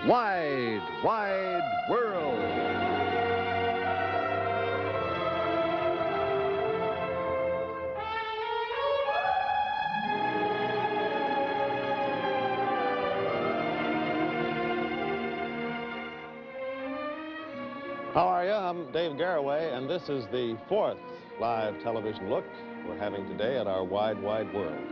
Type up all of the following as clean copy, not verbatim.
Wide, Wide World. How are you? I'm Dave Garraway, and this is the fourth live television look we're having today at our Wide, Wide World.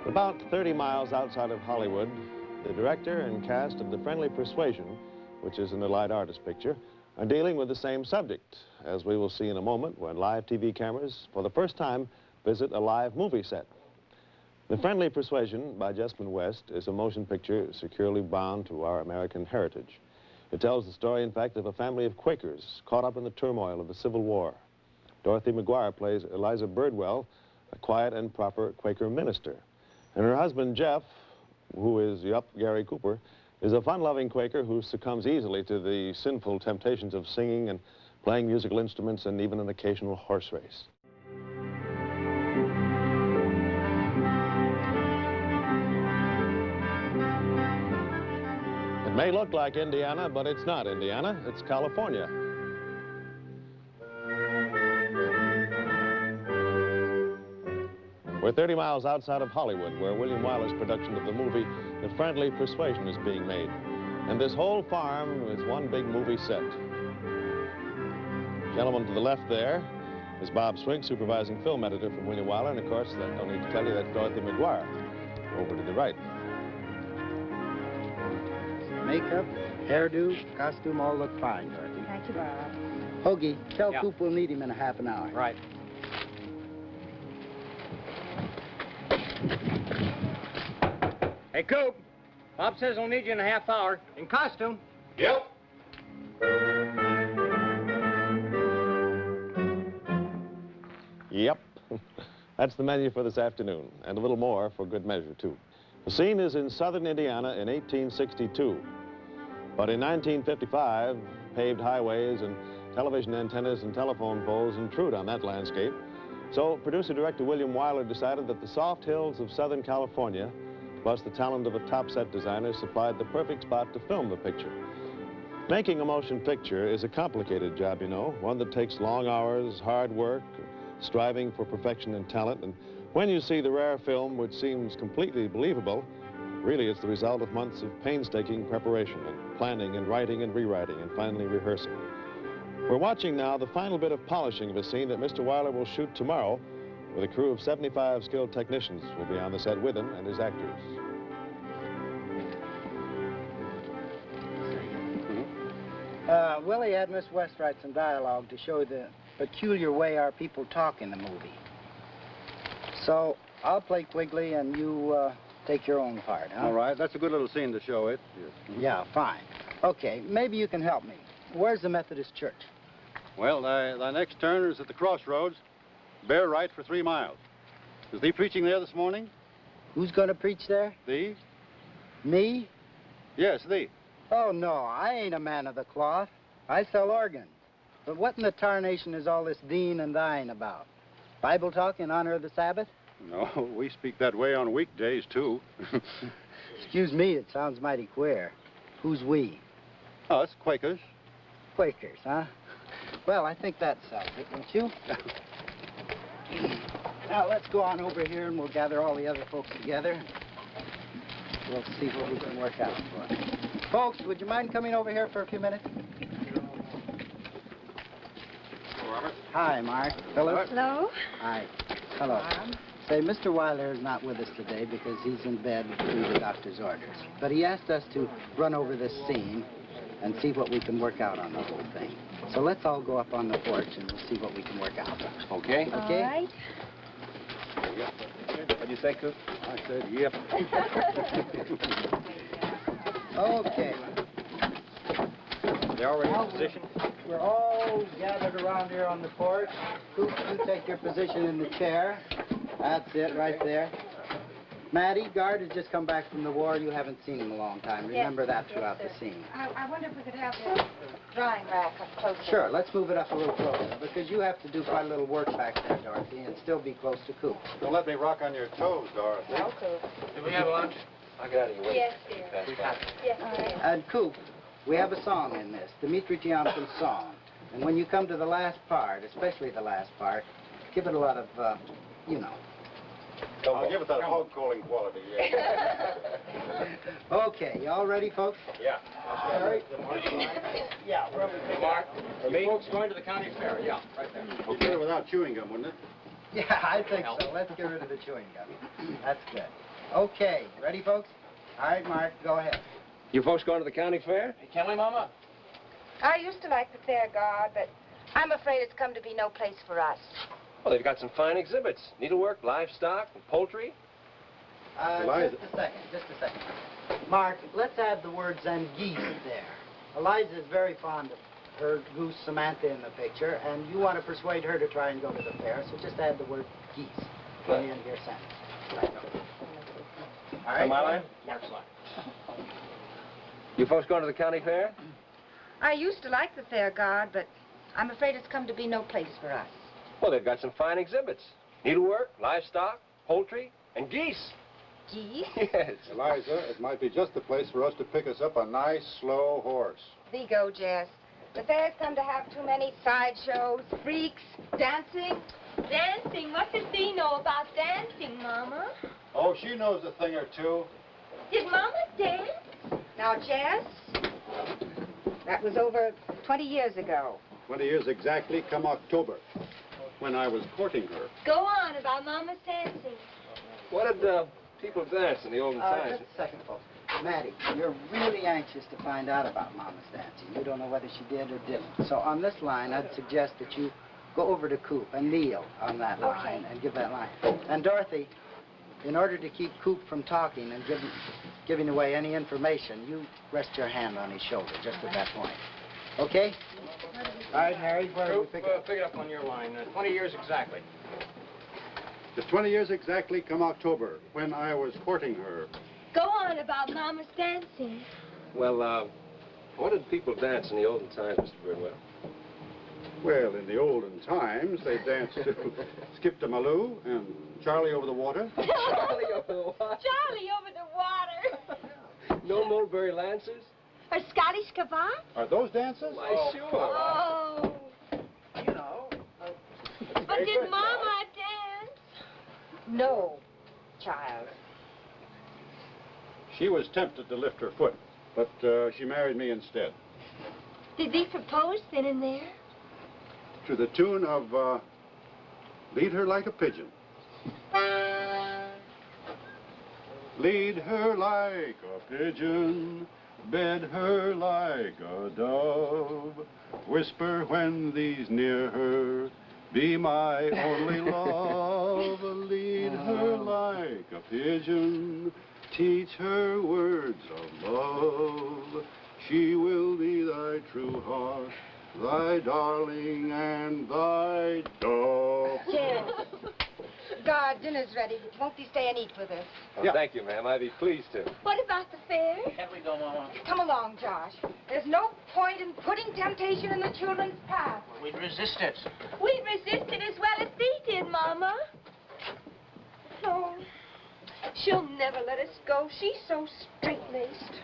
About 30 miles outside of Hollywood, the director and cast of The Friendly Persuasion, which is an Allied artist picture, are dealing with the same subject, as we will see in a moment when live TV cameras, for the first time, visit a live movie set. The Friendly Persuasion by Jessamine West is a motion picture securely bound to our American heritage. It tells the story, in fact, of a family of Quakers caught up in the turmoil of the Civil War. Dorothy McGuire plays Eliza Birdwell, a quiet and proper Quaker minister. And her husband, Jeff, who is Yup Gary Cooper, is a fun-loving Quaker who succumbs easily to the sinful temptations of singing and playing musical instruments and even an occasional horse race. It may look like Indiana, but it's not Indiana, it's California. We're 30 miles outside of Hollywood, where William Wyler's production of the movie The Friendly Persuasion is being made. And this whole farm is one big movie set. Gentleman to the left there is Bob Swink, supervising film editor from William Wyler, and of course, I don't need to tell you, that's Dorothy McGuire, over to the right. Makeup, hairdo, costume all look fine, Dorothy. Thank you, Bob. Hoagie, tell Coop we'll need him in a half an hour. Right. Hey, Coop. Bob says he'll need you in a half hour. In costume. Yep. Yep. That's the menu for this afternoon, and a little more for good measure, too. The scene is in southern Indiana in 1862. But in 1955, paved highways and television antennas and telephone poles intrude on that landscape. So producer-director William Wyler decided that the soft hills of Southern California, plus the talent of a top set designer, supplied the perfect spot to film the picture. Making a motion picture is a complicated job, you know, one that takes long hours, hard work, striving for perfection and talent. And when you see the rare film, which seems completely believable, really it's the result of months of painstaking preparation and planning and writing and rewriting and finally rehearsing. We're watching now the final bit of polishing of a scene that Mr. Wyler will shoot tomorrow with a crew of 75 skilled technicians will be on the set with him and his actors. Willie had Miss West write some dialogue to show the peculiar way our people talk in the movie. So I'll play Quigley and you take your own part, huh? All right, that's a good little scene to show it. Yeah, fine. Okay, maybe you can help me. Where's the Methodist church? Well, the next turn is at the crossroads. Bear right for 3 miles. Is thee preaching there this morning? Who's going to preach there? Thee? Me? Yes, thee. Oh, no, I ain't a man of the cloth. I sell organs. But what in the tarnation is all this thine and thine about? Bible talk in honor of the Sabbath? No, we speak that way on weekdays, too. Excuse me, it sounds mighty queer. Who's we? Us, Quakers. Quakers, huh? Well, I think that settles it, don't you? Now, let's go on over here and we'll gather all the other folks together. We'll see what we can work out for them. Folks, would you mind coming over here for a few minutes? Hello, Robert. Hi, Mark. Philip. Hello? Hi. Hello. Say, Mr. Wyler is not with us today because he's in bed through the doctor's orders. But he asked us to run over this scene and see what we can work out on the whole thing. So let's all go up on the porch and we'll see what we can work out. Okay. All Okay? right. What'd you say, Coop? I said, yep. Okay. They already in position? We're all gathered around here on the porch. Coop, you take your position in the chair. That's it, right there. Maddie, guard has just come back from the war. You haven't seen him a long time. Remember that throughout the scene. I wonder if we could have the drying rack up closer. Sure, let's move it up a little closer, because you have to do quite a little work back there, Dorothy, and still be close to Coop. Don't let me rock on your toes, Dorothy. No, Coop. Did we have lunch? I'll get out of your way. Yes, dear. Yes, dear. And Coop, we have a song in this, Dmitri Tiomkin's song. And when you come to the last part, especially the last part, give it a lot of, you know. I'll give it that hog-calling quality, yeah. Okay, y'all ready, folks? Yeah. Harry? Yeah, where we pick Mark. For me? Folks going to the county fair. Yeah, right there. Okay, without chewing gum, wouldn't it? Yeah, I think so. Let's get rid of the chewing gum. That's good. Okay, ready, folks? All right, Mark, go ahead. You folks going to the county fair? Hey, can we, Mama? I used to like the fair, God, but I'm afraid it's come to be no place for us. Well, they've got some fine exhibits. Needlework, livestock, and poultry. Eliza. Just a second. Mark, let's add the words "and geese" there. Eliza is very fond of her goose Samantha in the picture, and you want to persuade her to try and go to the fair, so just add the word geese on the end of your sentence. All right? My line? Mark's line. You folks going to the county fair? I used to like the fair, God, but I'm afraid it's come to be no place for us. Well, they've got some fine exhibits. Needlework, livestock, poultry, and geese. Geese? Yes. Eliza, it might be just the place for us to pick us up a nice, slow horse. Thee go, Jess. The fair's come to have too many sideshows, freaks, dancing. Dancing? What does thee know about dancing, Mama? Oh, she knows a thing or two. Did Mama dance? Now, Jess, that was over 20 years ago. 20 years exactly, come October, when I was courting her. Go on about Mama's dancing. What did people dance in the olden times? Just a second, folks. Maddie, you're really anxious to find out about Mama's dancing. You don't know whether she did or didn't. So on this line, I'd suggest that you go over to Coop and kneel on that line and give that line. And Dorothy, in order to keep Coop from talking and giving away any information, you rest your hand on his shoulder just at that point. Okay? All right, Harry, where do we pick it up? Pick it up on your line. 20 years exactly. Just 20 years exactly, come October, when I was courting her. Go on about Mama's dancing. Well, what did people dance in the olden times, Mr. Birdwell? Well, in the olden times, they danced to Skip to Maloo and Charlie Over the Water. Charlie over the water. Charlie over the water. No mulberry lancers? Or Scottish Cravat? Are those dances? Why, sure. Oh. You know. But did Mama dance? No, child. She was tempted to lift her foot, but she married me instead. Did thee propose then and there? To the tune of Lead Her Like a Pigeon. Lead her like a pigeon, bed her like a dove, whisper when thee's near her, be my only love. Lead her like a pigeon, teach her words of love. She will be thy true heart, thy darling and thy dove. Jess. God, dinner's ready. Won't you stay and eat with us? Oh, Yeah. Thank you, ma'am. I'd be pleased to. What about the fair? Come along, Josh. There's no point in putting temptation in the children's path. We'd resist it. We resisted as well as thee did, Mama. Oh, she'll never let us go. She's so straight-laced.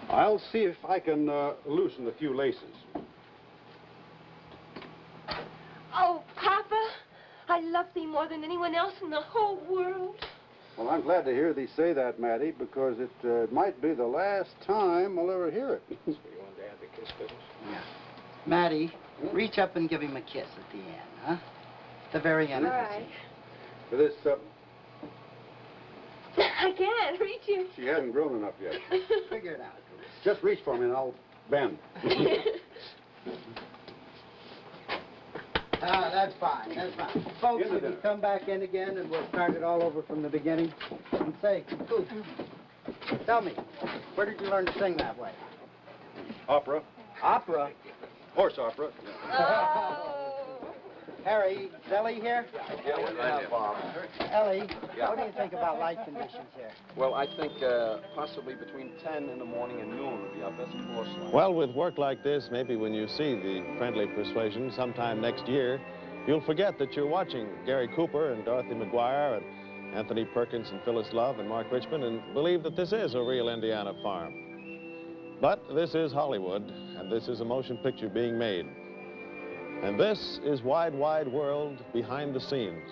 I'll see if I can loosen a few laces. Oh, Papa, I love thee more than anyone else in the whole world. Well, I'm glad to hear thee say that, Maddie, because it might be the last time I'll ever hear it. So you want to add the kiss business? Yeah. Maddie, reach up and give him a kiss at the end, huh? The very end All of the right. scene. For this, I can't reach him. she hadn't grown enough yet. Figure it out. Just reach for me and I'll bend. That's fine, that's fine. Folks, Into we can dinner. come back in again and we'll start it all over from the beginning. And say, Coop, tell me, where did you learn to sing that way? Opera. Opera? Horse opera. Oh. Harry, is Ellie here? Yeah, right Bob. Ellie, what do you think about light conditions here? Well, I think possibly between 10 in the morning and noon would be our best course line. Well, with work like this, maybe when you see the friendly Persuasion sometime next year, you'll forget that you're watching Gary Cooper and Dorothy McGuire and Anthony Perkins and Phyllis Love and Mark Richmond, and believe that this is a real Indiana farm. But this is Hollywood, and this is a motion picture being made. And this is Wide, Wide World Behind the Scenes.